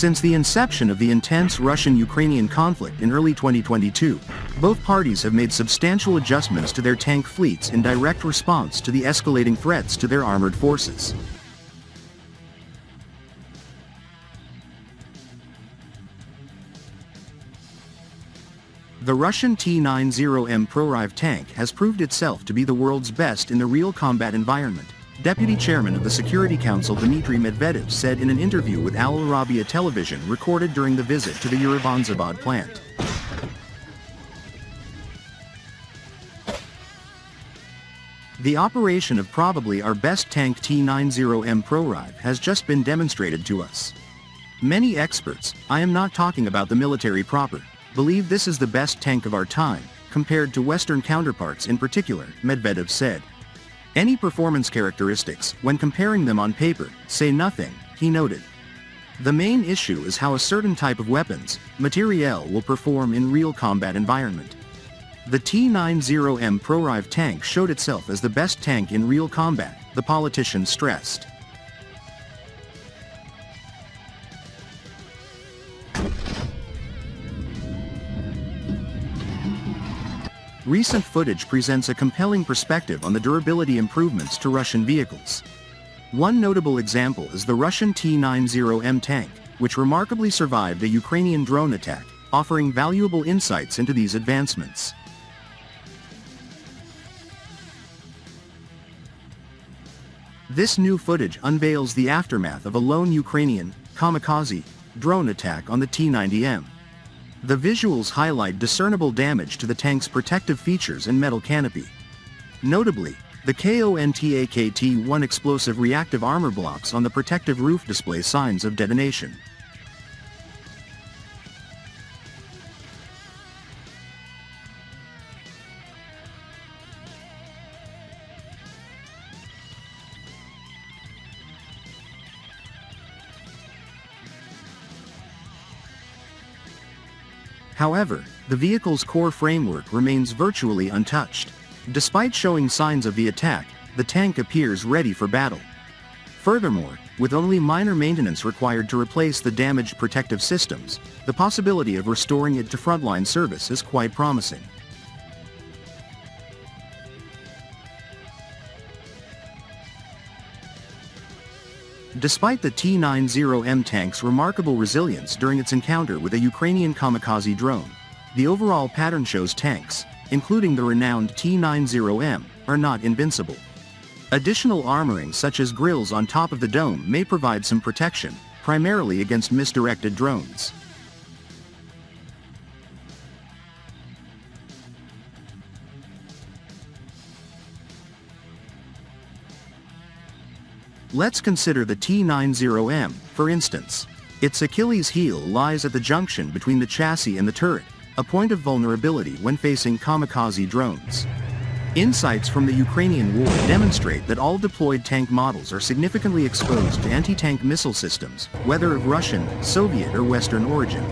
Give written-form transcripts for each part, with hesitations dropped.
Since the inception of the intense Russian-Ukrainian conflict in early 2022, both parties have made substantial adjustments to their tank fleets in direct response to the escalating threats to their armored forces. The Russian T-90M proraiv tank has proved itself to be the world's best in the real combat environment, Deputy Chairman of the Security Council Dmitry Medvedev said in an interview with Al Arabiya Television recorded during the visit to the Yerevan plant. The operation of probably our best tank T-90M proraiv has just been demonstrated to us. Many experts, I am not talking about the military proper, believe this is the best tank of our time, compared to Western counterparts in particular, Medvedev said. Any performance characteristics, when comparing them on paper, say nothing, he noted. The main issue is how a certain type of weapons, materiel will perform in real combat environment. The T-90M proraiv tank showed itself as the best tank in real combat, the politician stressed. Recent footage presents a compelling perspective on the durability improvements to Russian vehicles. One notable example is the Russian T-90M tank, which remarkably survived a Ukrainian drone attack, offering valuable insights into these advancements. This new footage unveils the aftermath of a lone Ukrainian, kamikaze, drone attack on the T-90M. The visuals highlight discernible damage to the tank's protective features and metal canopy. Notably, the KONTAKT-1 explosive reactive armor blocks on the protective roof display signs of detonation. However, the vehicle's core framework remains virtually untouched. Despite showing signs of the attack, the tank appears ready for battle. Furthermore, with only minor maintenance required to replace the damaged protective systems, the possibility of restoring it to frontline service is quite promising. Despite the T-90M tank's remarkable resilience during its encounter with a Ukrainian kamikaze drone, the overall pattern shows tanks, including the renowned T-90M, are not invincible. Additional armoring such as grills on top of the dome may provide some protection, primarily against misdirected drones. Let's consider the T-90M, for instance. Its Achilles heel lies at the junction between the chassis and the turret, a point of vulnerability when facing kamikaze drones. Insights from the Ukrainian war demonstrate that all deployed tank models are significantly exposed to anti-tank missile systems, whether of Russian, Soviet or Western origin.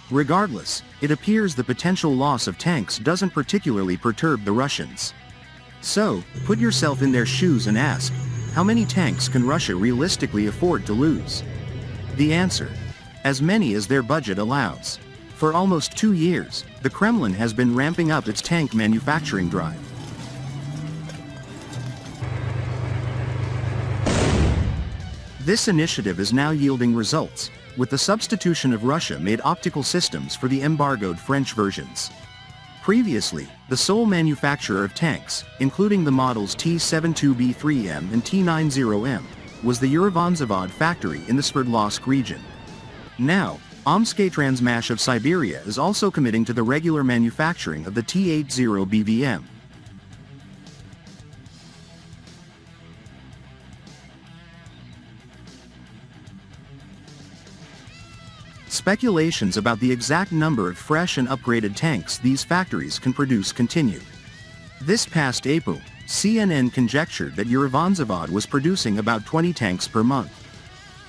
Regardless, it appears the potential loss of tanks doesn't particularly perturb the Russians. So, put yourself in their shoes and ask, how many tanks can Russia realistically afford to lose? The answer: as many as their budget allows. For almost 2 years, the Kremlin has been ramping up its tank manufacturing drive. This initiative is now yielding results, with the substitution of Russia-made optical systems for the embargoed French versions. Previously, the sole manufacturer of tanks, including the models T-72B3M and T-90M, was the Yerevan factory in the Sverdlovsk region. Now, Omsk-Transmash of Siberia is also committing to the regular manufacturing of the T-80BVM. Speculations about the exact number of fresh and upgraded tanks these factories can produce continue. This past April, CNN conjectured that Yerevan was producing about 20 tanks per month.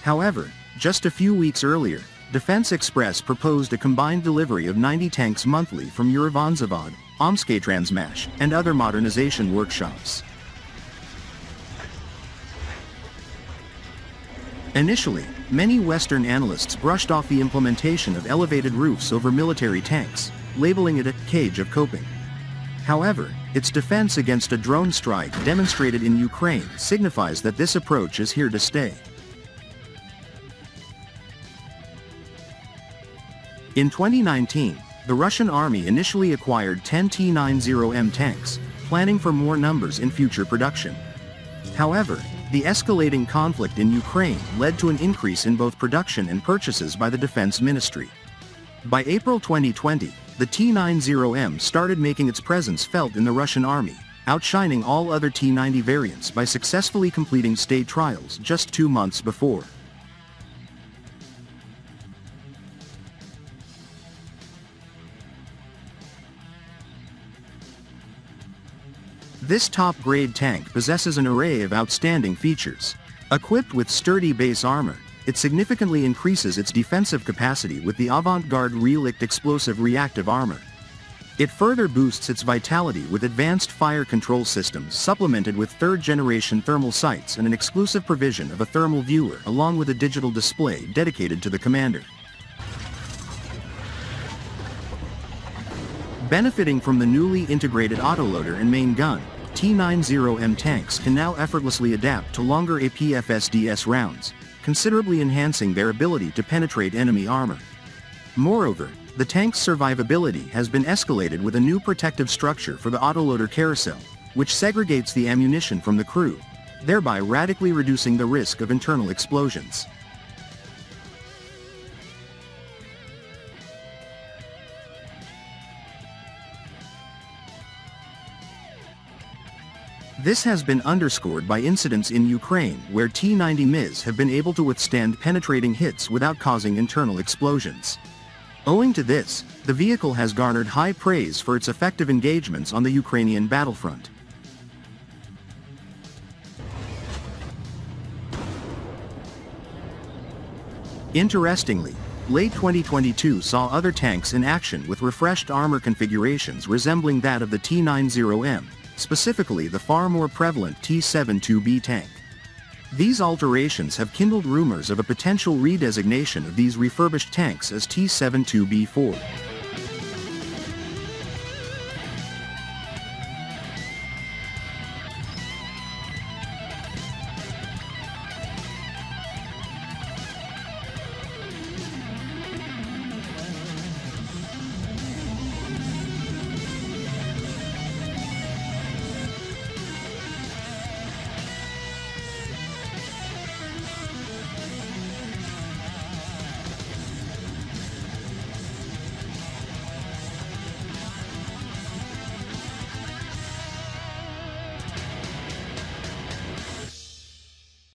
However, just a few weeks earlier, Defense Express proposed a combined delivery of 90 tanks monthly from Yerevan, Transmash, and other modernization workshops. Initially, many Western analysts brushed off the implementation of elevated roofs over military tanks, labeling it a cage of coping. However, its defense against a drone strike demonstrated in Ukraine signifies that this approach is here to stay. In 2019, the Russian army initially acquired 10 T-90M tanks, planning for more numbers in future production. However, the escalating conflict in Ukraine led to an increase in both production and purchases by the Defense Ministry. By April 2020, the T-90M started making its presence felt in the Russian army, outshining all other T-90 variants by successfully completing state trials just 2 months before. This top-grade tank possesses an array of outstanding features. Equipped with sturdy base armor, it significantly increases its defensive capacity with the avant-garde Relikt explosive reactive armor. It further boosts its vitality with advanced fire control systems supplemented with third-generation thermal sights and an exclusive provision of a thermal viewer along with a digital display dedicated to the commander. Benefiting from the newly integrated autoloader and main gun, T-90M tanks can now effortlessly adapt to longer APFSDS rounds, considerably enhancing their ability to penetrate enemy armor. Moreover, the tank's survivability has been escalated with a new protective structure for the autoloader carousel, which segregates the ammunition from the crew, thereby radically reducing the risk of internal explosions. This has been underscored by incidents in Ukraine where T-90Ms have been able to withstand penetrating hits without causing internal explosions. Owing to this, the vehicle has garnered high praise for its effective engagements on the Ukrainian battlefront. Interestingly, late 2022 saw other tanks in action with refreshed armor configurations resembling that of the T-90M, specifically the far more prevalent T-72B tank. These alterations have kindled rumors of a potential redesignation of these refurbished tanks as T-72B4.